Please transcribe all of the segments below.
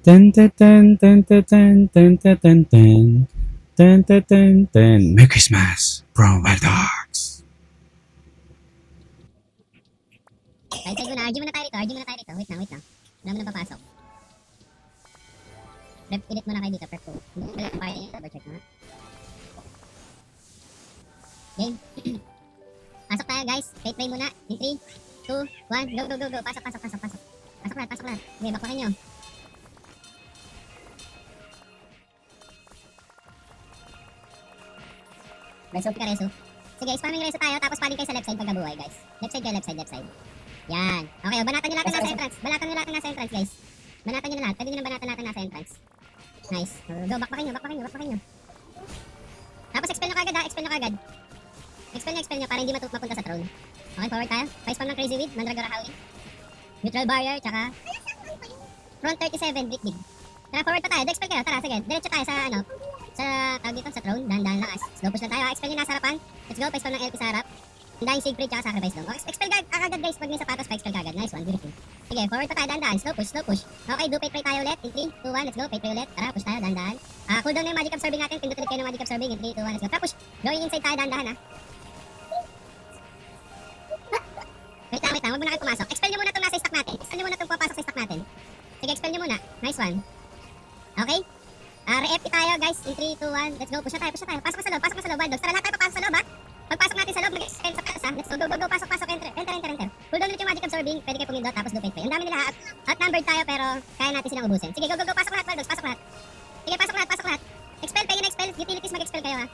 Ten ten ten ten ten ten ten ten ten ten ten ten ten ten. Merry Christmas from Wild Dogs. Kahit side muna, RG muna tayo rito. Wait lang. Wala mo nang papasok. Rep, edit muna kayo dito, prep 2. Wala pa kayo, double check na. Game. Pasok tayo guys, fate play muna. In 3, 2, 1, go. Pasok. Pasok lahat. Okay, bakbakin nyo. Reso ka, Reso. Sige, spamming Reso tayo, tapos paling kayo sa left side pagkabuhay guys. Left side. Yan. Okay, banatan nyo lahat ng nasa entrance. Guys. Banatan nyo na lahat. Pwede nyo nang banatan natin nasa entrance. Nice. Go, bakbakin nyo. Tapos expel nyo kagad. Expel nyo para hindi mapunta sa throne. Okay, forward tayo. Spam ng Crazy Weed, Mandragora Howling. Neutral Barrier, tsaka Front 37, Brick Dig. Tara, forward pa tayo. Expel kayo. Tara, sige. Diretso tayo sa tawag dito, sa throne. Dahan-dahan lang. Slow push lang tayo. Expel nyo nasa harapan. Let's go. Spam ng LP sa harap. Undying Siegfried, tsaka Sacrifice Dome. Okay, expel agad guys. Pag may sapatos pa, expel agad. Nice one, beautiful. Sige, forward pa tayo. Dahan-dahan. Slow push. Okay, do fate pray tayo ulit. In 3, 2, 1, let's go. Fate pray ulit. Tara, push tayo. Dahan-dahan. Cooldown na yung Magic Absorbing natin. Pindot ulit kayo ng Magic Absorbing. In 3, 2, 1, let's go. Tara, push. Going inside tayo. Dahan-dahan ha. Wait lang. Huwag muna kayo pumasok. Expel nyo muna itong nasa stock natin. Expel nyo muna itong papasok sa stock natin. Sige, expel nyo muna. Nice one. Okay? Re-FP tayo guys. In 3, 2, 1. Let's go. Push na tayo. Pasok na sa loob. Wild Dogs. Tara, lahat tayo papasok sa loob ha. Pagpasok natin sa loob, mag-extend sa taas ha. Let's go. Pasok. Enter. Cooldown ulit yung Magic Absorbing. Pwede kayo pumindot tapos do fate play. Ang dami nila outnumbered tayo pero kaya natin silang ubusin. Sige, go. Pasok lahat, Wild Dogs. Pasok lahat. Sige, pasok lahat. Expel, pay na expel. Utilities, mag-expel kayo ha.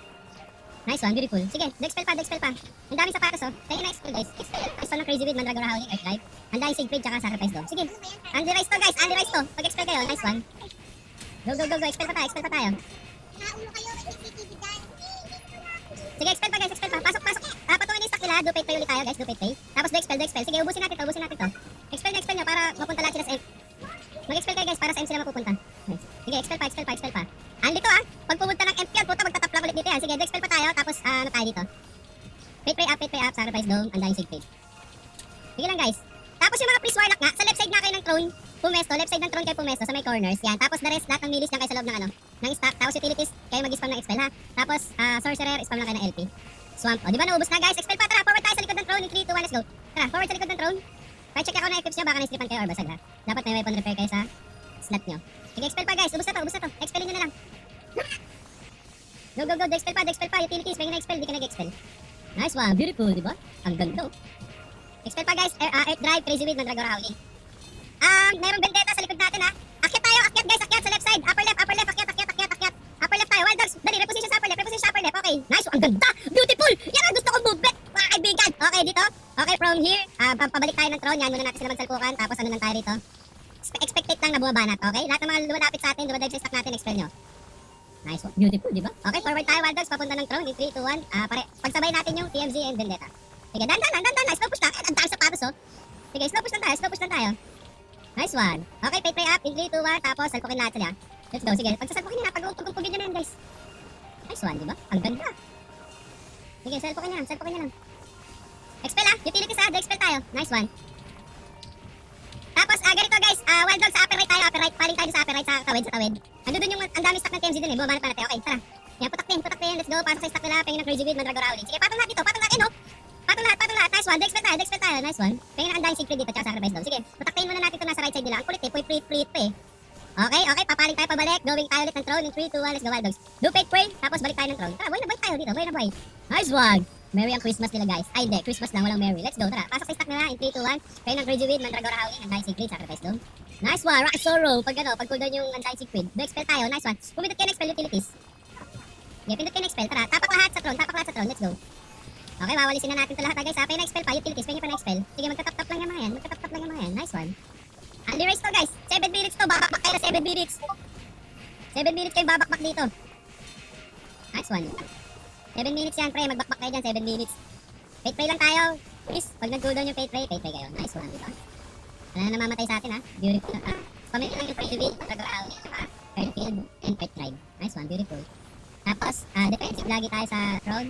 Nice one, beautiful. Sige, do-expel pa. Ang daming sapatos oh. Kaya na-expel guys. Expel ng Crazy Weed, Mandragora Howling, Earth Drive. Undying Siegfried, tsaka Sacrifice Dome. Sige, Undy-Rise to guys, Undy-Rise to. Pag-expel kayo, nice one. Go. Expel pa tayo. Sige, expel pa. Pasok. Patungin yung stock nila. Do fate play ulit tayo guys, do fate play. Tapos do-expel. Sige, ubusin natin to. Expel nyo para mapunta lahat sila sa M. Mag-expel kayo guys para sa M sila mapupunta. Nice. Sige, expel pa. Andito ah. Pag pumunta ng MP, puta magtatap lang ulit dito yan. Sige, do-expel pa tayo. Tapos ano tayo dito? Fate play up, Sacrifice Dome, Undying Siegfried. Sige lang guys. Tapos yung mga priest warlock nga, sa left side nga kayo ng throne, pumesto, left side ng throne kayo pumesto sa may corners. Yan. Tapos the rest, lahat ng milis lang kayo sa loob ng stock. Tapos utilities, kayo mag-spam ng expel ha. Tapos sorcerer, spam lang kayo ng LP. Swamp. O, di ba naubos na guys? Expel pa, tara, forward tayo sa likod ng throne. In 3, 2, 1, let's go. Tara, forward sa likod ng throne. Check ako na equips nyo, baka na-stripan kayo or basag ha. Dapat may weapon repair kayo sa slot nyo. Sige, expel pa guys, ubos na to. Expelin nyo na lang. Go, expel pa. Utilities, may na-expel, di ka nag-expel. Nice one, beautiful, di ba? Ang ganda. Expel pa guys, Earth Drive, Crazy Weed, Mandragora Howling. Mayroong vendetta sa likod natin ha. Akyat guys, sa left side. Upper left, akyat. Upper left tayo, Wild Dogs. Dali, reposition sa upper left. Okay, nice, ang ganda. Beautiful. Yan ang gusto kong movement, mga kaibigan. Okay, dito. Okay, from here, pabalik tayo ng throne. Yan, muna natin sila magsalpukan. Tapos ano lang tayo dito. Expectate lang na bumabanat, okay? Lahat ng mga lumalapit sa atin, dumadive sa stock natin, expel nyo. Nice, beautiful, di ba? Okay, forward tayo, Wild Dogs, papunta ng throne. In 3, 2, 1. Pagsabay natin yung TMZ and vendetta. Sige, dandan, slow push lang. Ang dami sapatos, oh. Sige, slow push lang tayo. Nice one. Okay, fate play up. In 3, 2, 1. Tapos, salpukin lahat sila. Let's go. Sige, pagsasalpukin nyo na, pag-upugin nyo na yan, guys. Nice one, di ba? Ang ganda. Sige, salpukin nyo lang. Expel ah. Utilities ah. Do-expel tayo. Nice one. Tapos, ganito guys. Wild Dogs sa upper right tayo. Paling tayo sa upper right sa tawid. Ando dun yung ang dami stock ng TMZ dun eh. Bumamanap pa natin. Okay, tara. Yan, putak din. Let's go. Pasok sa stock nila. Pengin ng Crazy Weed, Mandragora Howling. Sige, patong lahat dito. Patong lahat. Nice one. Do-expel tayo. Nice one. Pengin ng Undying Siegfried dito. Tsaka Sacrifice Dome. Sige, putaktin muna natin ito nasa right side nila. Ang kulit eh. Pulit pa eh. Okay. Papaling tayo pabalik. Going tayo ulit ng throne. In 3, 2, 1. Let's go, Wild Dogs. Do fate pray. Tapos balik tayo ng throne. Tara, buhay na tayo dito. Nice one. Merry ang Christmas nila guys. Ay, hindi. Christmas lang. Walang Merry. Let's go. Tara. Pasok sa stock nila. In 3, 2, 1. Pengin ng Crazy Weed, Mandragora Howling. Undying Siegfried, Sacrifice Dome. Nice one. Rock Sorrow. Pag cooldown yung Undying Siegfried. Do-expel tayo. Nice one. Pumindot kayo ng expel utilities. Yeah, pindot kayo ng expel. Tara. Tapak lahat sa throne. Let's go. Okay, wawalisin na natin ito lahat guys. Pay na expel pa, utilities, pay pa na expel. Sige, magtatap lang yung mga yan. Nice one. Undy-Rise to guys. 7 minutes to, babakbak kayo na 7 minutes. 7 minutes kayo babakbak dito. Nice one. 7 minutes yan, pre. Magbakbak kayo dyan, 7 minutes. Fate play lang tayo. Please, pag nag-cooldown yung fate play kayo. Nice one, diba? Wala na namamatay sa atin ha. Beautiful. Pamili lang yung Crazy Weed, Mandragora Howling, Fairfield, and Earth Tribe. Nice one, beautiful. Tapos, defensive lagi tayo sa throne.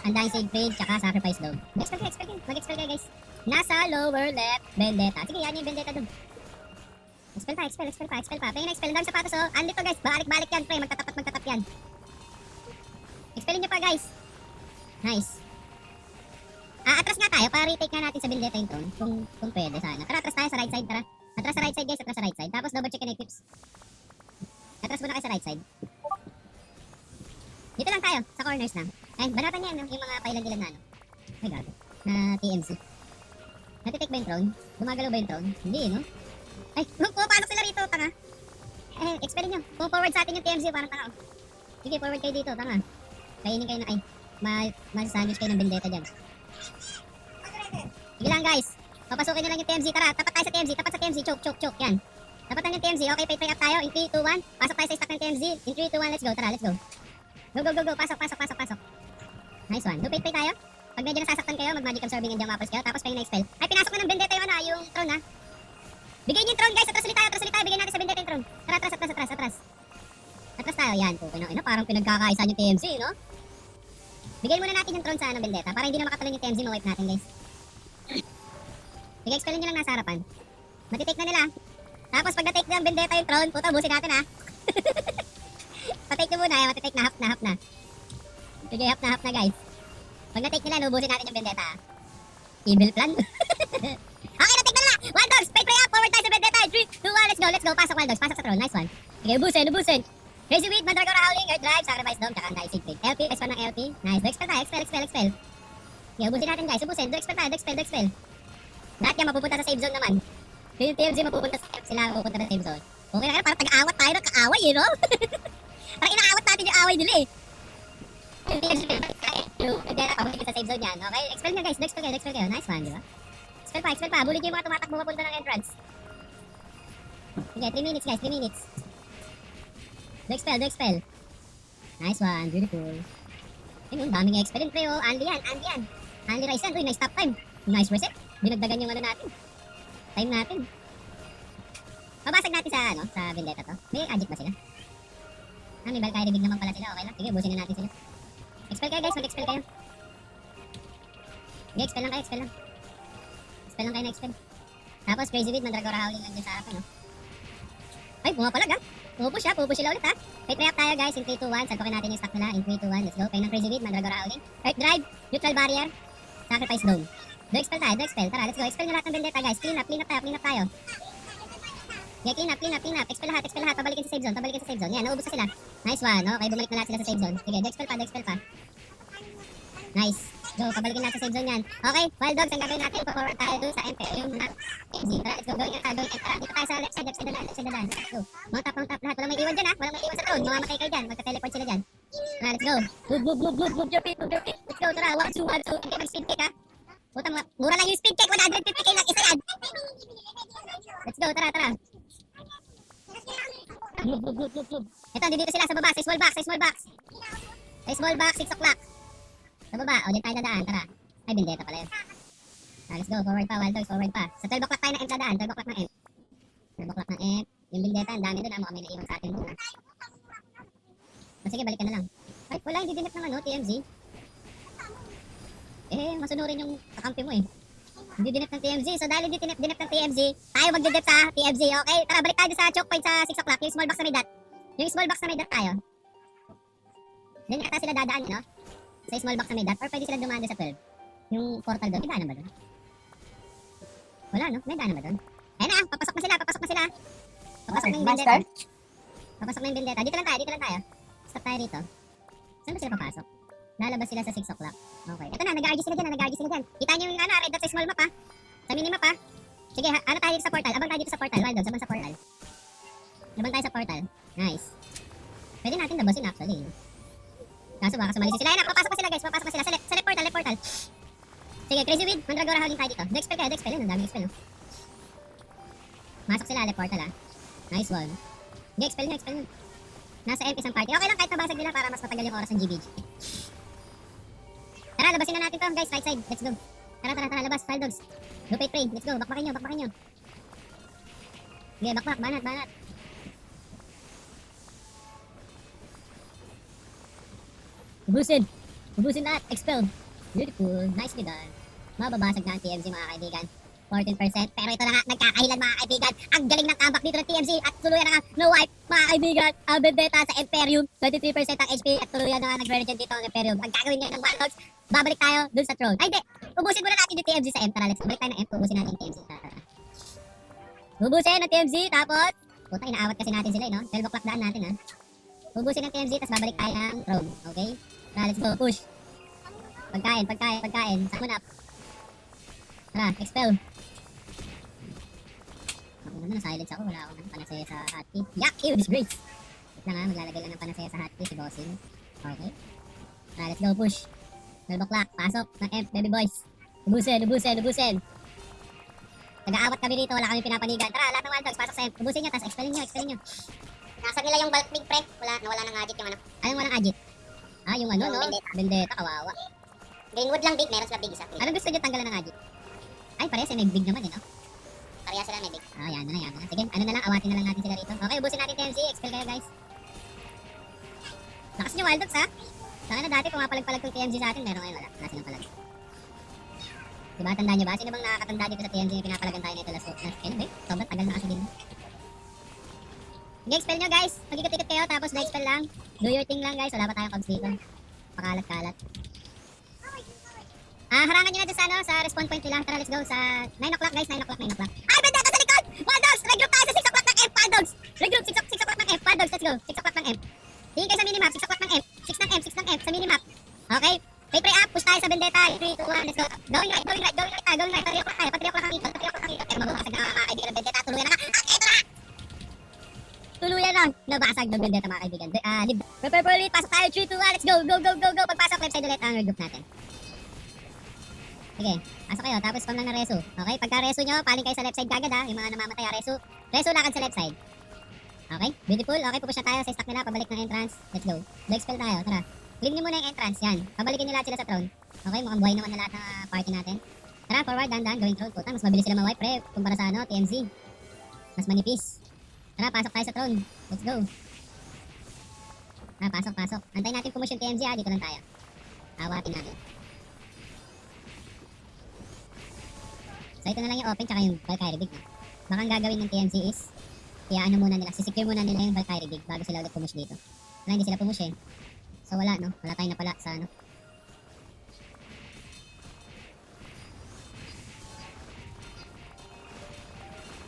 Undying Siegfried, tsaka Sacrifice Dome. Mag-expel kayo guys. Nasa lower left, vendetta. Sige, yan yung vendetta dun. Expel pa, expel pa. Pwede na expel. Ang dami sapatos, oh. Andito, guys. Balik-balik yan, pre. Magtatap yan. Expelin nyo pa, guys. Nice. Atras nga tayo para retake nga natin sa Vendetta yung throne. Kung pwede sana. Tara, atras tayo sa right side, tara. Atras sa right side, guys. Atras sa right side. Tapos double check and equips. Atras muna kayo sa right side. Dito lang tayo, sa corners lang. Ay, banatan niya, no? Yung mga pailan-ilan na, ano. Ay, gago. Na TMC. Natitake ba yung throne? Gumagalaw ba yung throne? Hindi, no? Ay, pumapasok sila rito, tanga. Expelin nyo. Kung forward sa atin yung TMC, parang tanga, oh. Sige, forward kayo dito, tanga. Kainin kayo na, ay, masasandwich kayo ng Vendetta dyan. Sige lang, guys. Papasukin nyo lang yung TMZ. Tara, tapat tayo sa TMZ. Tapat sa TMZ. Choke. Yan. Tapatan yung TMZ. Okay, pay up tayo. In 3, 2, 1. Pasok tayo sa stack ng TMZ. In 3, 2, 1. Let's go. Tara, let's go. Go. Pasok. Nice one. Do pay tayo. Pag medyo nasasaktan kayo, mag-magic absorbing and jump apples kayo. Tapos pwede na expel. Ay, pinasok na ng Vendetta yung yung throne, ha. Bigay niyo yung throne, guys. Atras ulit tayo. Bigay natin sa Vendetta yung throne. Tara, atras. Atras tayo. Yan. Okay, parang pinagkakaisan yung TMZ, no? Bigay muna natin yung throne sa Vendetta para hindi na makatuloy yung TMZ. Ma-wipe natin, guys. Sige, expelin nyo lang nasa harapan. Matitake na nila. Tapos pag na-take ng Vendetta yung throne, puta, busin natin, ha. Patake nyo muna, matitake na, half na. Sige, half na, guys. Pag na-take nila, nubusin natin yung Vendetta, ha. Evil plan. Okay, na-take na nila. Wild Dogs, pray up, forward tayo sa Vendetta. 3, 2, 1, let's go. Pasok, Wild Dogs, pasok sa throne. Nice one. Sige, ubusin. Crazy Weed, Mandragora Howling, Earth Drive, Sacrifice Dome, tsaka Anti-Secret. LP, expel ng LP. Nice, do expel tayo, expel. Sige, ubusin natin, guys. Ubusin, do expel tayo, do expel. Lahat yan mapupunta sa save zone naman. Yung TMZ mapupunta sa sila mapupunta sa save zone. Okay na, parang tag-awat tayo ng kaaway, you know? Parang inaawat natin yung away nila, eh. Yung TMZ, papunta sa save zone yan. Okay, expel nga, guys. Expel kayo. Nice one, di ba? Expel pa. Bulid yung mga tumatakbo mapunta ng entrance. Sige, 3 minutes, guys. 3 minutes. Do expel. Nice one. Beautiful. Ayun, daming expel yun, pre, oh. Andy yan. Andy Rice yan. Uy, nice stop time. Nice reset. Dinagdagan yung natin. Time natin. Mabasag natin sa Vendetta to. May agit ba sila? May Valkyrie big naman pala sila. Okay lang. Sige, busin na natin sila. Expel kayo, guys. Mag-expel kayo. Sige, expel lang. Expel lang kayo na expel. Tapos Crazy Weed, Mandragora Howling lang dyan sa harapan, no? Ay, pumapalag, ha? Pupush sila ulit, ha? Wait, up tayo, guys. In 3, 2, 1. Salpokin natin yung stack nila. In 3, 2, 1. Let's go. Pain ng Crazy Weed, Mandragora Howling. Earth Drive, Neutral Barrier, Sacrifice Dome. Do expel tayo. Tara, let's go. Expel na lahat ng Vendetta, guys. Clean up tayo. Yeah, clean up. Expel lahat. Pabalikin sa save zone. Yan, naubos na sila. Nice one. Okay, bumalik na lahat sila sa save zone. Sige, do expel pa. Nice. Go, pabalikin natin sa save zone yan. Okay, Wild Dogs, ang gagawin natin, pa-forward tayo dun sa MP. Yung easy. Tara, let's go. Going. Tara, dito tayo sa left side na daan. Let's go. Mount up lahat. Walang may iwan dyan, ha? Walang may iwan sa throne. Mamamatay kayo dyan. Magka-teleport sila dyan. Tara, let's go. Move your feet. Let's go, tara. 1, 2. Okay, mag-speed kick, ha? Puta, mura lang yung speed check, 150k lang isa yan. Let's go, tara. Move. Ito, dito sila sa baba, sa small box. 6 o'clock. Sa baba, dyan tayo dadaan, tara. Ay, Vendetta pala yun. Let's go, forward pa, Wild Dogs, forward pa. Sa 12 o'clock tayo na M dadaan, 12 o'clock ng M. 12 o'clock ng M. Yung Vendetta, ang dami doon, mukhang may naiwan sa atin doon. Sige, balikan na lang. Ay, wala, hindi dinip ng TMZ. Masunurin yung kakampi mo, eh. Hindi dinip ng TMZ. So dahil hindi dinip ng TMZ, tayo magdidip sa TMZ, okay? Tara, balik tayo sa choke point sa 6 o'clock. Yung small box na may dot. Tayo. Then ata sila dadaan, no? Sa small box na may dot. Or pwede sila dumaan doon sa 12. Yung portal doon. May daan ba doon? Wala, no? May daan ba doon? Ayun na, papasok na sila. Papasok na yung Vendetta. Dito lang tayo. Stop tayo rito. Saan ba sila papasok? Lalabas sila sa 6 o'clock. Okay. Ito na, nag-RG sila dyan. Kita nyo yung red dot sa small map, ha? Sa minimap, ha? Sige, ano tayo dito sa portal? Abang tayo dito sa portal. Wild Dogs, abang sa portal. Abang tayo sa portal. Nice. Pwede natin labasin, actually. Kaso baka sumalisi sila. Ayun na, papasok pa sila, guys. Sa left portal. Sige, Crazy Weed, Mandragora Howling tayo dito. Do expel. Yun, ang daming expel, no? Masok sila, left portal, ha? Nice one. Sige, expel nyo. Nasa MP isang party. Okay lang kahit nabasag nila para mas matagal yung oras ng GBG. Tara, labasin na natin to, guys. Right side. Let's go. Tara, labas. Wild Dogs. Lupate pray. Let's go. Bakbakin nyo. Sige, bakbak. Banat. Ubusin lahat. Expelled. Beautiful. Nicely done. Mababasag na ang TMZ, mga kaibigan. 14%. Pero ito na nga, nagkakahilan mga kaibigan. Ang galing ng comeback dito ng TMZ at tuluyan na nga no-wipe mga kaibigan. Ang Vendetta sa Imperium, 23% ang HP at tuluyan na nga nag-regen dito ang Imperium. Ang gagawin niya ng Wild Dogs, babalik tayo dun sa throne. Ay, hindi. Ubusin muna natin yung TMZ sa M. Tara, let's balik tayo ng M. Ubusin natin yung TMZ. Tara. Ubusin ng TMZ, tapos puta, inaawat kasi natin sila, no? 12 o'clock daan natin, ha? Ubusin ng TMZ, tapos babalik tayo ng throne. Okay? Tara, let's go. Push. Pagkain. Summon up. Tara, expel. Ako naman, silence ako. Wala akong panasaya sa hotkey. Yak! Ew, disgrace! Wait lang ha, maglalagay lang ng panasaya sa hotkey si Bossing. Okay. Tara, let's go, push. 12 o'clock, pasok ng M, baby boys. Ubusin. Nag-aawat kami rito, wala kami pinapanigan. Tara, lahat ng Wild Dogs, pasok sa M. Ubusin nyo, tapos expelin nyo. Nasa nila yung bulk big pre. Nawala ng agit yung ano. Anong walang agit? Yung ano, no? Vendetta, kawawa. Greenwood lang big, meron sila big isa. Anong gusto nyo tanggalan ng agit? Ay, parehas may big naman, no? Parehas sila may big. Yan na. Sige, ano na lang, awatin na lang natin sila rito. Okay, ubusin natin TMZ, expel kayo guys. Lakas nyo Wild Dogs, ha? Saka na dati, pumapalag-palag tong TMZ sa atin, meron ngayon wala. Wala silang palag. Diba, tandaan nyo ba? Sino bang nakakatanda dito sa TMZ yung pinapalagan tayo nito last week? Kailan ba eh? Sobrang tagal na kasi din. Mag-expel nyo guys. Mag-ikot-ikot kayo tapos na-expel lang. Do your thing lang guys. Wala pa tayong cogs dito. Pakalat-kalat. Harangan nyo na dyan sa, sa respawn point nila. Tara, let's go sa 9 o'clock guys. 9 o'clock. Ay, Vendetta sa likod! Wild Dogs! Regroup tayo sa 6 o'clock ng M. Wild Dogs! Regroup 6 o'clock ng M. Wild Dogs, let's go. 6 o'clock ng M. Tingin kayo sa minimap. 6 o'clock ng M. 6 ng M sa minimap. Okay? Pay up. Push tayo sa Vendetta. 3, 2, 1, let's go. Going right. 3 o'clock tayo. 3 o'clock kami. Pero mababasag na mga kaibigan ng Vendetta. Tuluyan na nga. Ito na! Tuluyan lang. Nabasag ng Vendetta mga kaibigan. Prepare for it. Pasok tayo. 3, 2, 1. Let's go. Go. Pagpasok, left side ulit ang regroup natin. Sige, pasok kayo. Tapos spam lang na reso. Okay? Pagka reso nyo, paling kayo sa left side kagad ha. Yung mga namamatay reso. Reso lakad sa left side. Okay? Beautiful. Okay, pupush na tayo sa stack nila. Pabalik ng entrance. Let's go. Expel tayo. Tara. Clean nyo muna yung entrance. Yan. Pabalikin nyo lahat sila sa throne. Okay? Mukhang buhay naman na lahat ng party natin. Tara, forward. Dahan-dahan. Going throne. Puta, mas mabilis sila ma-wipe pre. Kumpara sa ano, TMZ. Mas manipis. Tara, pasok tayo sa throne. Let's go. Tara, pasok. Antayin natin pumus yung TMZ ha. Dito lang tayo. Awatin natin. So ito na lang yung open tsaka yung Valkyrie Big na. Baka ang gagawin ng TMZ is iaano muna nila, sisecure muna nila yung Valkyrie Big bago sila ulit pumush dito. Wala, hindi sila pumush eh. So wala no, wala tayong napala sa ano.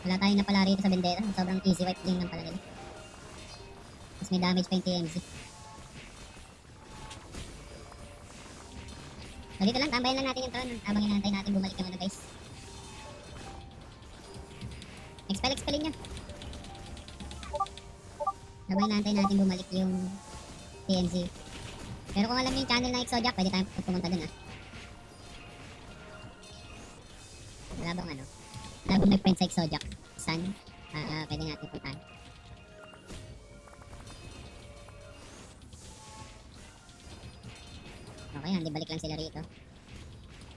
Wala tayong napala rito sa Vendetta, sobrang easy wipe din lang pala nila. Mas may damage pa yung TMZ. So dito lang, tambayan lang natin yung throne habang inaantay natin bumalik yung ano guys. Expelin nyo. Habang inaantay natin bumalik yung TMZ. Pero kung alam nyo yung channel na Exojack, pwede tayong pumunta dun Wala bang ano? Wala bang may friend sa Exojack? San? Pwede natin puntahan. Okay, hindi balik lang sila rito.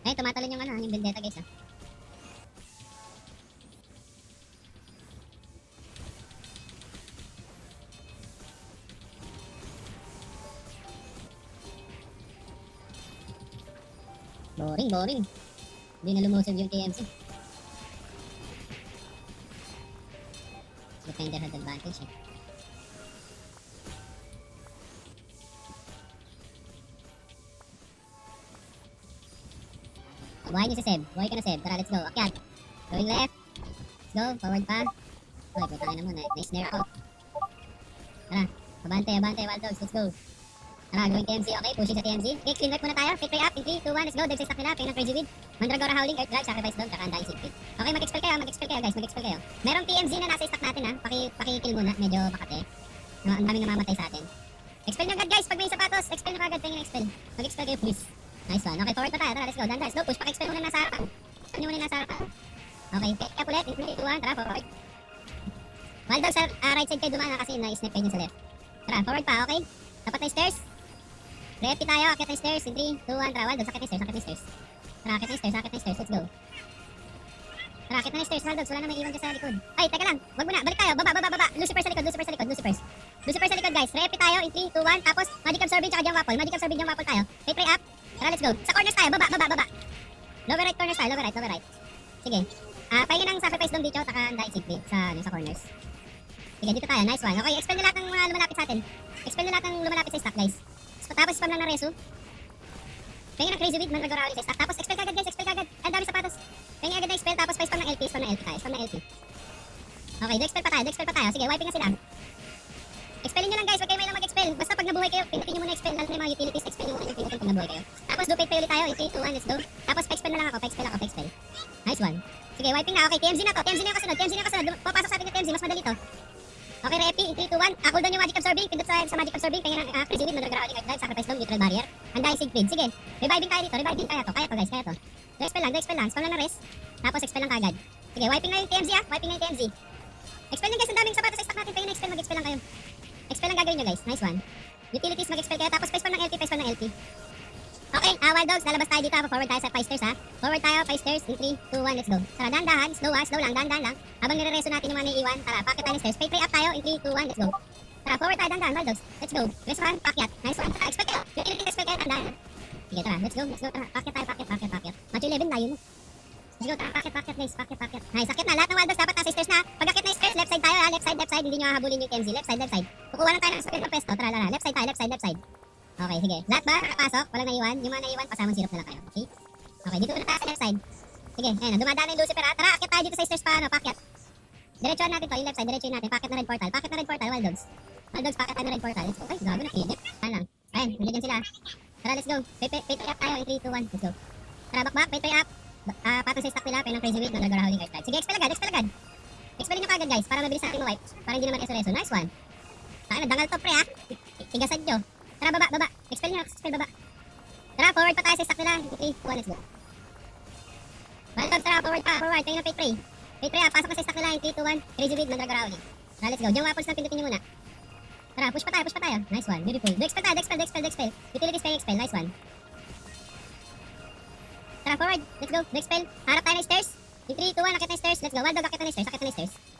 Ay, tumatalon yung ano, yung Vendetta guys Boring. Hindi na lumusog yung TMZ. Defender had advantage Buhay niyo si Seb. Buhay ka na Seb. Tara, let's go. Akyat. Going left. Let's go. Forward pa. Okay, puta na muna. Na-snare ako. Tara. Abante. Wild Dogs. Let's go. Tara, going TMZ. Okay, pushing sa TMZ. Okay, clean wipe muna tayo. Pick up in 3, 2, 1. Let's go. Dead sa stack nila. Ping ng Crazy Weed. Mandragora Howling. Earth Drive. Sacrifice Dog. Tsaka Undying Siegfried. Okay, mag-expel kayo guys. Mag-expel kayo. Merong TMZ na nasa stack natin ha. Paki-kill muna. Medyo bakate. No, ang daming namamatay sa atin. Expel nyo agad guys. Pag may sapatos, expel nyo agad. Tingin expel. Mag-expel kayo please. Nice one. Okay, forward pa tayo. Tara, let's go. Let's go. Push. Paki-expel muna nasa harapan. Expel nyo muna nasa harapan. Okay, pick up ulit. In 3, 2, 1. Tara, forward. Wild Dogs sa right side kayo dumana kasi na-snap kayo sa left. Tara, forward pa. Okay. Tapat na stairs. Ready tayo, akit na stairs. In 3, 2, 1, tara, Wild Dogs, akit na stairs. Tara, akit na stairs, let's go. Tara, akit na stairs, Wild Dogs, wala na may iwan dyan sa likod. Ay, teka lang, wag muna, balik tayo, baba. Lucifer sa likod, guys. Ready tayo, in 3, 2, 1, tapos, Magic Absorbing tsaka Jam Waffle tayo. Pray up. Tara, let's go. Sa corners tayo, baba. Lower right corners tayo, lower right. Sige. sa corners. Sige, dito tayo. Nice one. Okay, expel na lahat ng mga lumalapit sa atin. Expel na lahat ng lumalapit sa stack, guys. So, tapos spam lang ng reso. Kaya ng crazy weed, mandragora sa stack. Tapos expel kagad, guys. Expel kagad. Ang dami sapatos. Kaya agad na expel, tapos pa spam ng LP. Spam ng LP tayo. Spam ng LP. Okay, do-expel pa tayo. Do-expel pa tayo. Sige, wiping na sila. Expelin nyo lang, guys. Huwag kayo may lang mag-expel. Basta pag nabuhay kayo, pindutin nyo muna expel. Lalo na yung mga utilities, expel nyo muna yung pindutin pag nabuhay kayo. Tapos do-pay ulit tayo. 3, 2, 1, let's go. Tapos pa-expel na lang ako. Pa-expel ako. Pa-expel. Nice one. Sige, wiping na. Okay, TMZ na to. TMZ na yung kasunod. TMZ na yung kasunod. Papasok sa atin yung TMZ. Mas madali to. Okay, repi. 3, 2, 1. Cooldown yung magic absorbing. Pindot sa magic absorbing. Kaya ng crazy weed, mandragora ulit drive, sacrifice stone, neutral barrier. Undying sigpid. Sige, reviving tayo dito. Reviving kaya to. Kaya to, guys. Kaya to. Do-expel lang. Do-expel lang. Spam lang na res. Tapos expel lang kagad. Sige, wiping na yung TMZ ah. Wiping na yung TMZ. Expel nyo guys. Ang daming sapatos sa stack natin. Kaya na-expel. Mag-expel lang kayo. Expel lang gagawin nyo guys. Nice one. Utilities mag-expel kayo. Tapos face ng LP. Face ng LP. Okay, Wild Dogs. Lalabas tayo dito. Forward tayo sa 5 stairs ha. Forward tayo 5 stairs. In 3, 2, 1. Let's go. Tara, dahan-dahan. Slow ha. Slow lang. Dahan-dahan lang. Habang nire-reso natin yung mga naiiwan. Tara, packet tayo ng stairs. Pray up tayo. In 3, 2, 1. Let's go. Tara, forward tayo. Dahan-dahan. Wild Dogs. Let's go. Resohan. Packet. Nice one. Tara, expel kayo. Utilities expel kayo. Dahan-dahan. Sige, tara. Let's go. Let's go. Tara, packet tayo. Packet. Match 11 tayo mo. Let's go. Tara, packet guys. Packet. Nice. Sakit na. Lahat ng Wild Dogs dapat nasa stairs na. Pag akit na stairs, left side tayo ha. Left side. Hindi nyo hahabulin yung TMZ. Left side. Kukuha lang tayo ng sakit na pesto. Tara. Left side tayo. Left side. Okay, sige. Lahat ba nakapasok? Walang naiwan? Yung mga naiwan, pasamang syrup na lang kayo. Okay? Okay, dito na tayo sa left side. Sige, ayan. Dumadaan na yung Lucifer ha. Tara, akit tayo dito sa stairs pa. Packet. Diretsuhan natin to. Yung left side, diretsuhin natin. Packet na red portal. Wild Dogs. Packet tayo na red portal. Let's go. Ay, gago na. Higit. Saan lang. Ayan, nandiyan sila. Tara, let's go. Pay up tayo. In 3, 2, 1. Let's go. Tara, back. Pay up. Patong sa stack nila. Pay ng crazy weed. Mandragora howling earth. Sige, expel agad. Expelin nyo kagad guys. Para mabilis natin ma-wipe. Para hindi naman reso. Nice one. Saan, dangal to pre ha. Tigasan nyo. Tara, baba. Expel nyo. Baba. Tara, forward pa tayo sa stack nila. 3, 2, 1. Let's go. Wild Dogs, tara, forward. Tayo na pray. Pray ha. Pasok ka sa stack nila. 3, 2, 1. Crazy weed. Mandragora howling. Tara, let's go. Diyan waffles lang pindutin nyo muna. Tara, push pa tayo. Nice one. Beautiful. Do-expel tayo. Do-expel. Utilities pay expel. Nice one. Tara, forward. Let's go. Do-expel. Harap tayo ng stairs. In 3, 2, 1. Akit na stairs. Let's go. Wild Dog, akit na stairs.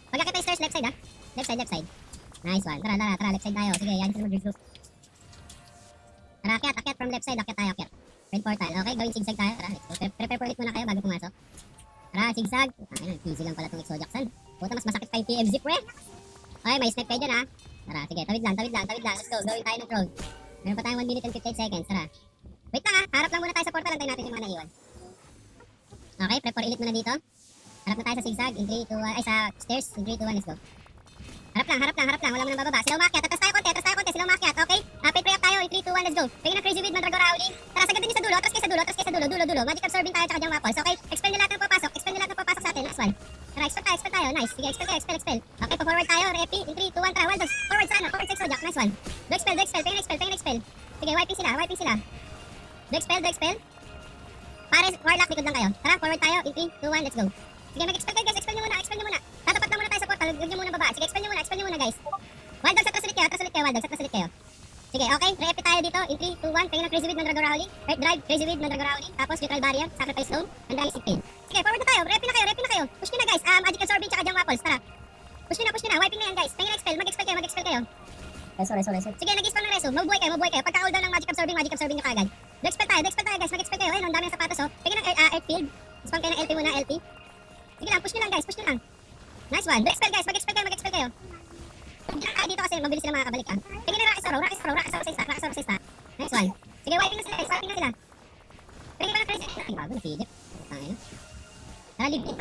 Pag akit na stairs, left side ha. Left side. Nice one. Tara. Left side tayo. Sige, yan sila mag-review. Tara, akyat. From left side, akyat. Red portal. Okay, gawin zigzag tayo. Tara, let's go. Prepare for it muna kayo bago pumasok. Tara, zigzag. Ayun, easy lang pala itong Exojackson. Puta, mas masakit pa yung TMZ, pre. Okay, may step kayo dyan ha. Tara, sige, tawid lang. Let's go. Gawin tayo ng prone. Meron pa tayong 1 minute and 58 seconds. Tara. Wait lang ha. Harap lang muna tayo sa portal. Antayin natin yung mga naiwan. Okay, prep for elite muna dito. Harap na tayo sa zigzag. In 3, 2, 1. Ay, sa stairs. In 3, 2, 1. Let's go. Harap lang. Wala mo nang bababa. Sila umakyat. Atras tayo konti. Sila umakyat. Okay? Pray up tayo. In 3, 2, 1. Let's go. Pagin ng crazy weed. Mandragora howling. Tara, sagad din sa dulo. Atras kayo sa dulo. Magic absorbing tayo. Tsaka diyang waffles. Okay? Expel nyo lahat ng papasok. Sa atin. Last one. Tara, expel tayo. Nice. Sige, expel. Okay, forward tayo. Repi. In 3, 2, 1. Tara, Wild Dogs. Forward sa Exojack. Nice one. Do-expel. Pagin expel. Sige, wiping sila. Do-expel. Pares, warlock, likod lang kayo. Tara, forward tayo. In 3, 2, 1, let's go. Sige, mag-expel kayo guys. Expel nyo muna. Tatapat lang muna tayo sa portal. Huwag nyo muna baba. Sige, expel nyo muna guys. Wild Dogs, atras ulit kayo. Sige, okay. Repeat tayo dito. In 3, 2, 1. Kayo ng crazy weed, mandragora howling. Earth drive, crazy weed, mandragora howling. Tapos neutral barrier, sacrifice stone, and dying sick pain. Sige, forward na tayo. Repeat na kayo. Push nyo na guys. Magic absorbing, tsaka diyang waffles. Tara. Push nyo na. Wiping na yan guys. Kayo na-expel. Mag-expel kayo. Reso. Sige, nag-spawn ng reso. Mabuhay kayo. Pagka-cooldown ng magic absorbing nyo kagad. Do-expel tayo guys. Mag-expel kayo. Ayun, ang dami ng sapatos oh. Pagin ng earth field. Spawn kayo ng LP muna, LP. Sige lang, push nyo lang guys. Nice one. Do-expel guys. Mag-expel kayo. Dito kasi mabilis sila makakabalik ah. Pagin ng Rakis Oro sa stack. Nice one. Sige, wiping na sila guys. Pagin ba ng crazy? Ay, bago, nafidip. Tara, leave.